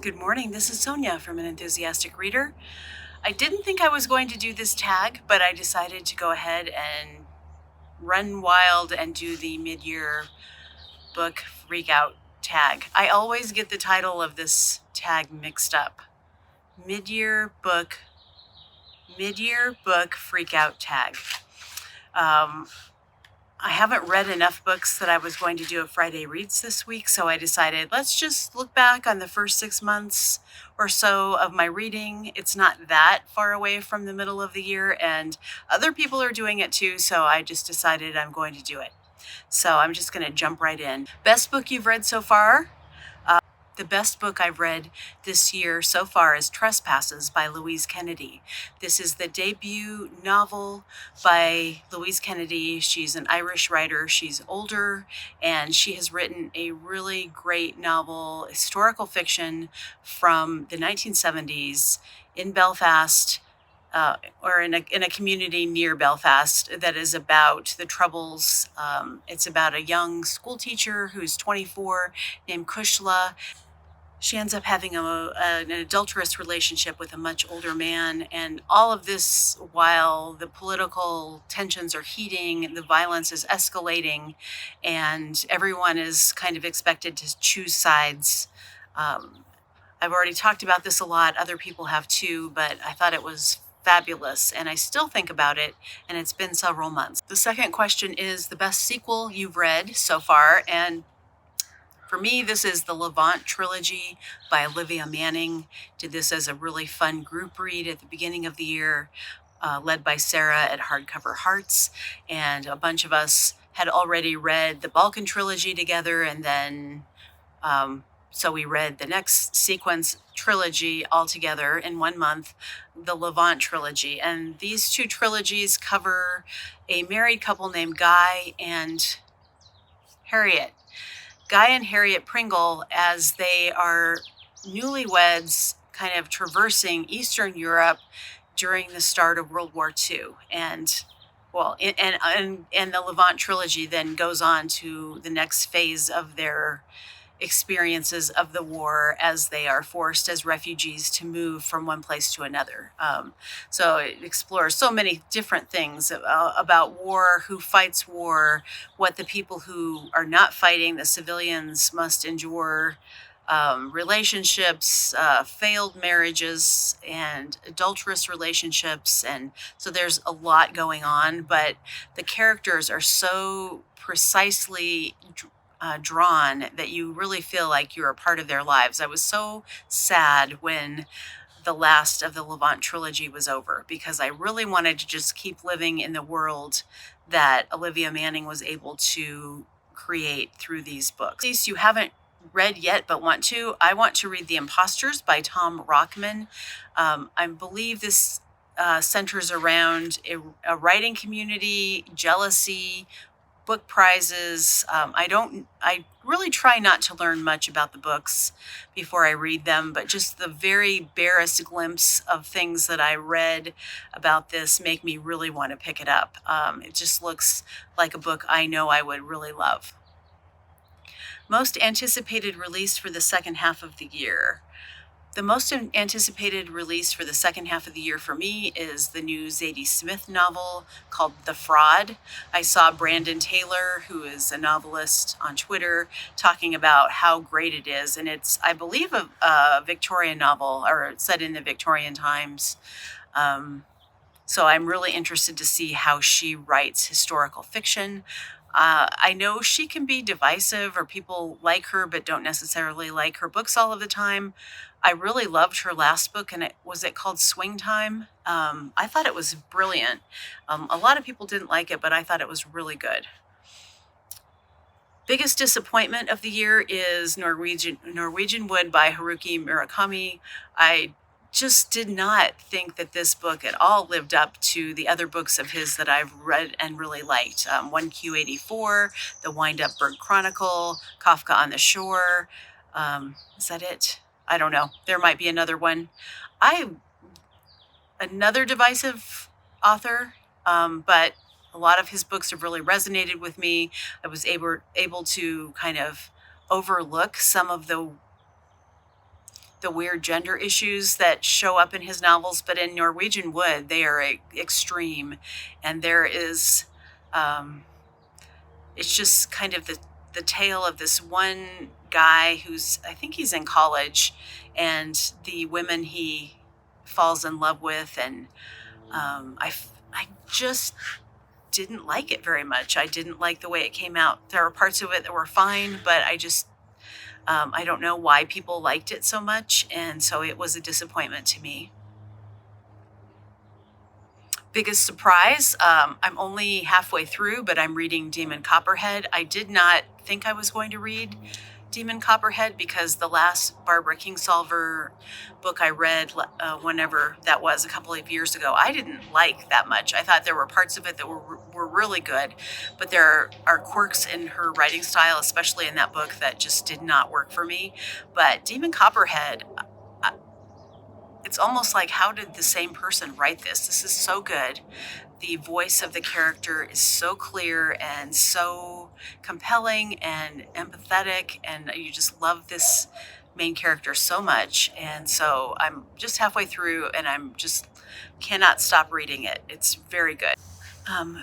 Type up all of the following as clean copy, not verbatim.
Good morning, this is Sonia from An Enthusiastic Reader. I didn't think I was going to do this tag, but I decided to go ahead and run wild and do the mid-year book Freakout tag. I always get the title of this tag mixed up. Mid-year book Freakout tag. I haven't read enough books that I was going to do a Friday Reads this week, so I decided let's just look back on the first 6 months or so of my reading. It's not that far away from the middle of the year, and other people are doing it too, so I just decided I'm going to do it. So I'm just going to jump right in. Best book you've read so far? The best book I've read this year so far is Trespasses by Louise Kennedy. This is the debut novel by Louise Kennedy. She's an Irish writer. She's older, and she has written a really great novel, historical fiction from the 1970s in Belfast, or in a community near Belfast that is about the Troubles. It's about a young school teacher who's 24 named Kushla. She ends up having an adulterous relationship with a much older man, and all of this while the political tensions are heating, the violence is escalating, and everyone is kind of expected to choose sides. I've already talked about this a lot, other people have too, but I thought it was fabulous, and I still think about it, and it's been several months. The second question is the best sequel you've read so far, and for me, this is the Levant trilogy by Olivia Manning. Did this as a really fun group read at the beginning of the year, led by Sarah at Hardcover Hearts. And a bunch of us had already read the Balkan trilogy together, and then so we read the next sequence trilogy all together in 1 month, the Levant trilogy. And these two trilogies cover a married couple named Guy and Harriet. Guy and Harriet Pringle, as they are newlyweds kind of traversing Eastern Europe during the start of World War II. And the Levant trilogy then goes on to the next phase of their experiences of the war as they are forced as refugees to move from one place to another. So it explores so many different things about war, who fights war, what the people who are not fighting, the civilians, must endure, relationships, failed marriages, and adulterous relationships. And so there's a lot going on, but the characters are so precisely drawn that you really feel like you're a part of their lives. I was so sad when the last of the Levant trilogy was over, because I really wanted to just keep living in the world that Olivia Manning was able to create through these books. In case you haven't read yet but want to, I want to read The Imposters by Tom Rockman. I believe this centers around a writing community, jealousy, book prizes. I really try not to learn much about the books before I read them, but just the very barest glimpse of things that I read about this make me really want to pick it up. It just looks like a book I know I would really love. Most anticipated release for the second half of the year. The most anticipated release for the second half of the year for me is the new Zadie Smith novel called The Fraud. I saw Brandon Taylor, who is a novelist, on Twitter talking about how great it is. And it's, I believe, a Victorian novel, or set in the Victorian times. So I'm really interested to see how she writes historical fiction. I know she can be divisive, or people like her but don't necessarily like her books all of the time. I really loved her last book, and it called Swing Time? I thought it was brilliant. A lot of people didn't like it, but I thought it was really good. Biggest disappointment of the year is Norwegian Wood by Haruki Murakami. I just did not think that this book at all lived up to the other books of his that I've read and really liked. 1Q84, The Wind-Up Bird Chronicle, Kafka on the Shore. Is that it? I don't know. There might be another one. Another divisive author, but a lot of his books have really resonated with me. I was able to kind of overlook some of the the weird gender issues that show up in his novels, but in Norwegian Wood, they are extreme. And there is, it's just kind of the tale of this one guy who's, I think he's in college, and the women he falls in love with. And I just didn't like it very much. I didn't like the way it came out. There were parts of it that were fine, but I don't know why people liked it so much. And so it was a disappointment to me. Biggest surprise, I'm only halfway through, but I'm reading Demon Copperhead. I did not think I was going to read Demon Copperhead because the last Barbara Kingsolver book I read, whenever that was, a couple of years ago, I didn't like that much. I thought there were parts of it that were really good, but there are quirks in her writing style, especially in that book, that just did not work for me. But Demon Copperhead, it's almost like, how did the same person write this? This is so good. The voice of the character is so clear and so compelling and empathetic, and you just love this main character so much. And so I'm just halfway through, and I'm just cannot stop reading it. It's very good.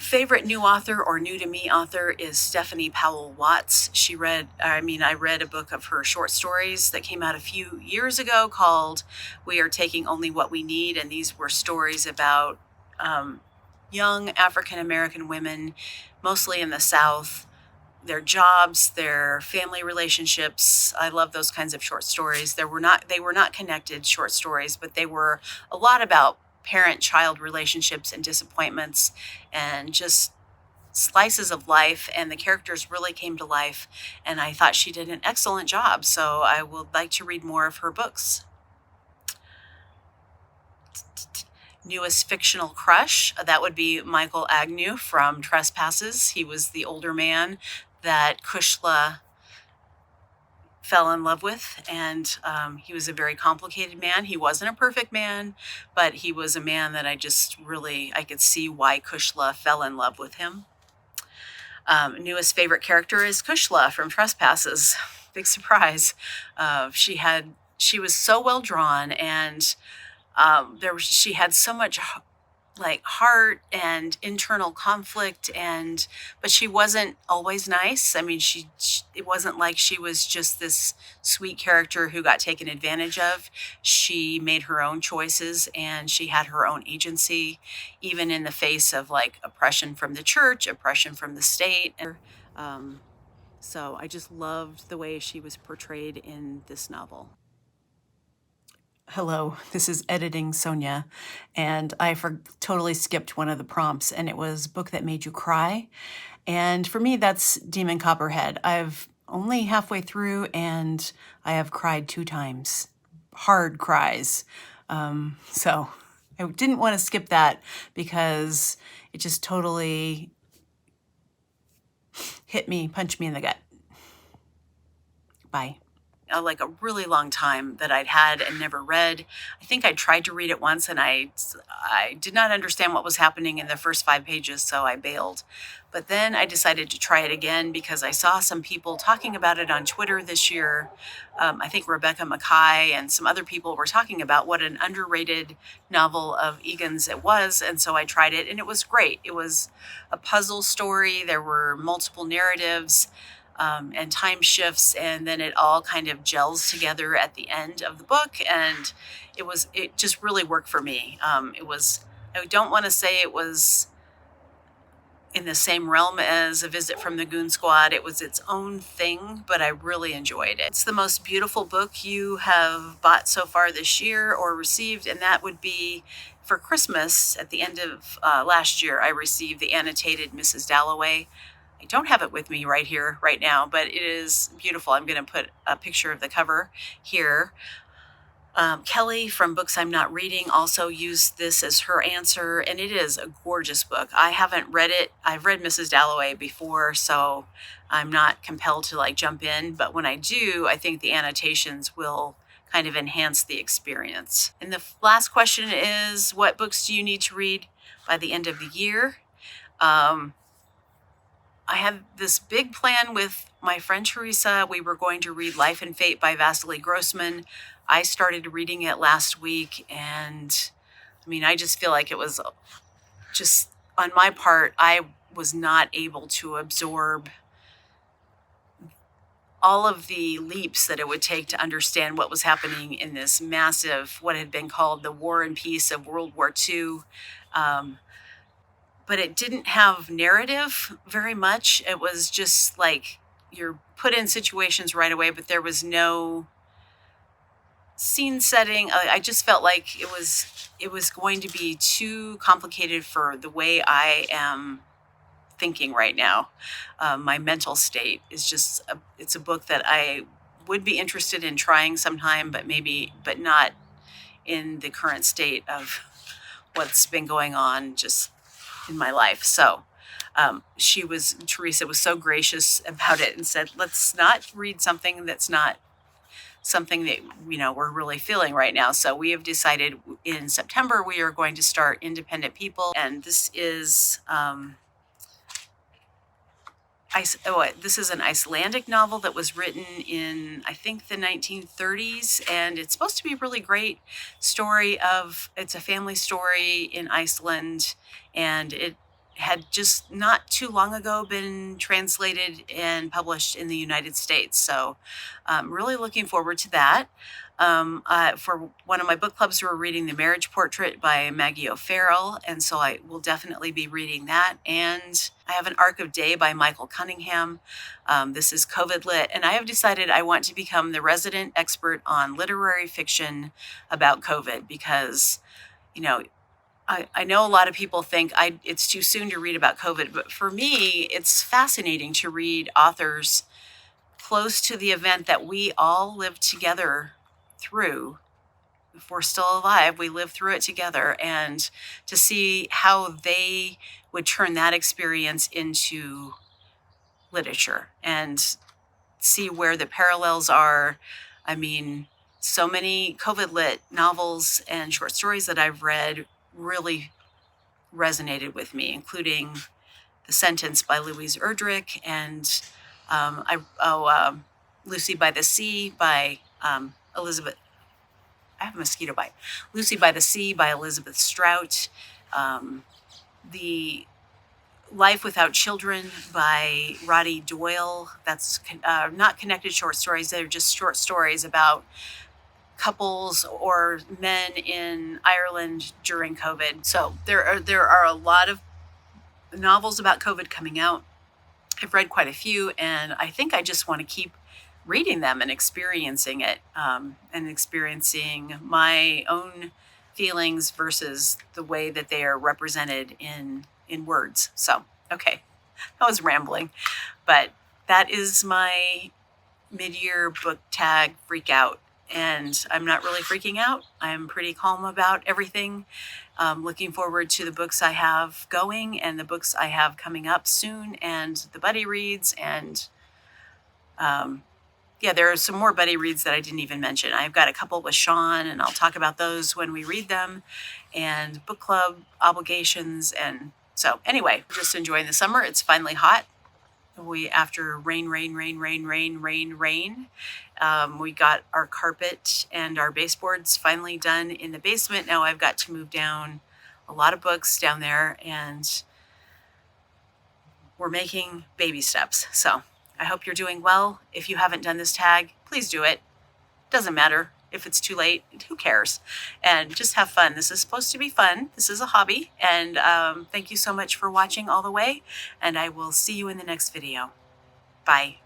Favorite new author or new to me author is Stephanie Powell Watts. I read a book of her short stories that came out a few years ago called We Are Taking Only What We Need. And these were stories about young African-American women, mostly in the South, their jobs, their family relationships. I love those kinds of short stories. They were not connected short stories, but they were a lot about parent-child relationships and disappointments and just slices of life, and the characters really came to life, and I thought she did an excellent job, so I would like to read more of her books. Newest fictional crush, that would be Michael Agnew from Trespasses. He was the older man that Kushla fell in love with, and he was a very complicated man. He wasn't a perfect man, but he was a man that I could see why Kushla fell in love with him. Newest favorite character is Kushla from Trespasses. Big surprise. She was so well drawn, and she had so much like heart and internal conflict, but she wasn't always nice. I mean, it wasn't like she was just this sweet character who got taken advantage of. She made her own choices, and she had her own agency, even in the face of like oppression from the church, oppression from the state. So I just loved the way she was portrayed in this novel. Hello, this is Editing Sonia, and I totally skipped one of the prompts, and it was book that made you cry. And for me, that's Demon Copperhead. I've only halfway through, and I have cried 2 times. Hard cries. So I didn't want to skip that because it just totally punched me in the gut. Bye. Like a really long time that I'd had and never read. I think I tried to read it once, and I did not understand what was happening in the first 5 pages, so I bailed. But then I decided to try it again because I saw some people talking about it on Twitter this year. I think Rebecca Mackay and some other people were talking about what an underrated novel of Egan's it was, and so I tried it, and it was great. It was a puzzle story. There were multiple narratives. And time shifts, and then it all kind of gels together at the end of the book, and it just really worked for me. I don't want to say it was in the same realm as A Visit from the Goon Squad. It was its own thing, but I really enjoyed it. It's the most beautiful book you have bought so far this year or received, and that would be for Christmas. At the end of last year, I received the annotated Mrs. Dalloway. I don't have it with me right here, right now, but it is beautiful. I'm going to put a picture of the cover here. Kelly from Books I'm Not Reading also used this as her answer, and it is a gorgeous book. I haven't read it. I've read Mrs. Dalloway before, so I'm not compelled to like jump in, but when I do, I think the annotations will kind of enhance the experience. And the last question is, what books do you need to read by the end of the year? I had this big plan with my friend Teresa. We were going to read Life and Fate by Vasily Grossman. I started reading it last week, and I mean, I just feel like it was just, on my part, I was not able to absorb all of the leaps that it would take to understand what was happening in this massive, what had been called the War and Peace of World War II. But it didn't have narrative very much. It was just like you're put in situations right away, but there was no scene setting. I just felt like it was going to be too complicated for the way I am thinking right now. My mental state is just it's a book that I would be interested in trying sometime, but not in the current state of what's been going on just in my life. So Teresa was so gracious about it and said, let's not read something that's not something that, we're really feeling right now. So we have decided in September, we are going to start Independent People. And this is, this is an Icelandic novel that was written in, I think, the 1930s, and it's supposed to be a really great story it's a family story in Iceland, and it had just not too long ago been translated and published in the United States. So I'm really looking forward to that. For one of my book clubs, we're reading The Marriage Portrait by Maggie O'Farrell, and so I will definitely be reading that. And I have An Arc of Day by Michael Cunningham. This is COVID lit, and I have decided I want to become the resident expert on literary fiction about COVID because, I know a lot of people think it's too soon to read about COVID, but for me, it's fascinating to read authors close to the event that we all lived together through. If we're still alive, we live through it together, and to see how they would turn that experience into literature and see where the parallels are. I mean, so many COVID lit novels and short stories that I've read really resonated with me, including The Sentence by Louise Erdrich and Lucy by the Sea by Elizabeth. I have a mosquito bite. Lucy by the Sea by Elizabeth Strout. The Life Without Children by Roddy Doyle. That's not connected short stories. They're just short stories about couples or men in Ireland during COVID. So there are a lot of novels about COVID coming out. I've read quite a few, and I think I just want to keep reading them and experiencing it, and experiencing my own feelings versus the way that they are represented in words. So, okay, I was rambling, but that is my mid-year book tag Freakout. And I'm not really freaking out. I'm pretty calm about everything. Looking forward to the books I have going and the books I have coming up soon and the buddy reads. And there are some more buddy reads that I didn't even mention. I've got a couple with Sean, and I'll talk about those when we read them, and book club obligations. And so anyway, just enjoying the summer. It's finally hot. After rain, we got our carpet and our baseboards finally done in the basement. Now I've got to move down a lot of books down there, and we're making baby steps. So I hope you're doing well. If you haven't done this tag, please do it. Doesn't matter if it's too late. Who cares? And just have fun. This is supposed to be fun. This is a hobby. And thank you so much for watching all the way. And I will see you in the next video. Bye.